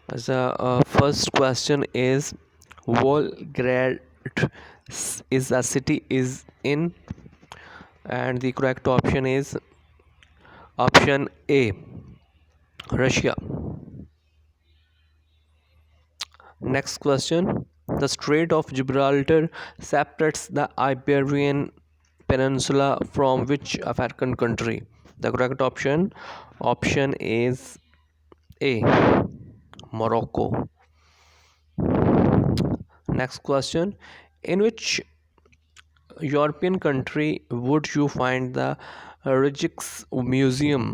The first question is Volgograd is a city is in, and the correct option is option A, Russia. Next question. The Strait of Gibraltar separates the Iberian Peninsula from which African country? The correct option is A, Morocco. Next question. In which European country would you find the Rijks Museum?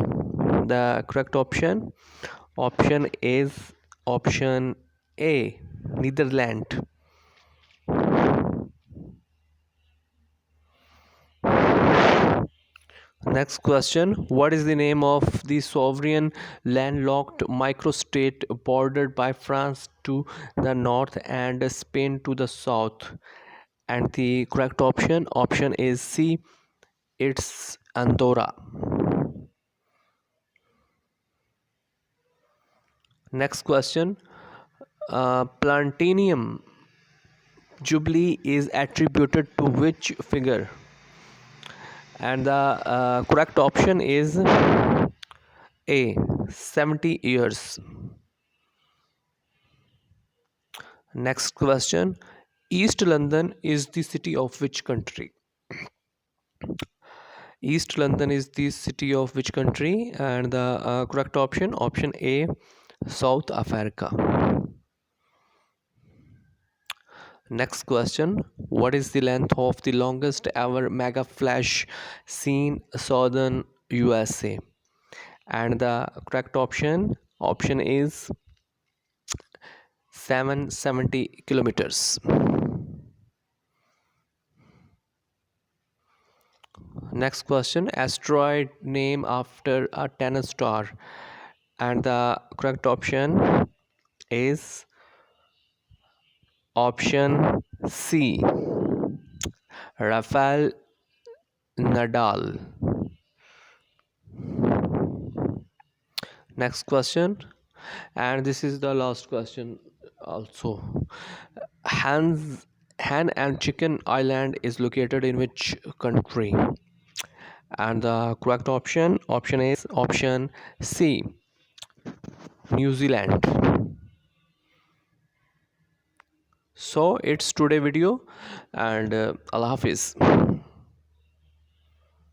The correct option is option A, Netherlands. Next question. What is the name of the sovereign landlocked microstate bordered by France to the north and Spain to the south? And the correct option is C, it's Andorra. Next question. Platinum Jubilee is attributed to which figure? And the correct option is A, 70 years. Next question. East London is the city of which country? East London is the city of which country? And the correct option A, South Africa. Next question. What is the length of the longest ever mega flash seen southern USA? And the correct option is 770 kilometers. Next question. Asteroid name after a tennis star. And the correct option is option C, Rafael Nadal. Next question, and this is the last question also. Hans Hen and Chicken Island is located in which country? And the correct option is option C, New Zealand. So it's today video, and Allah Hafiz.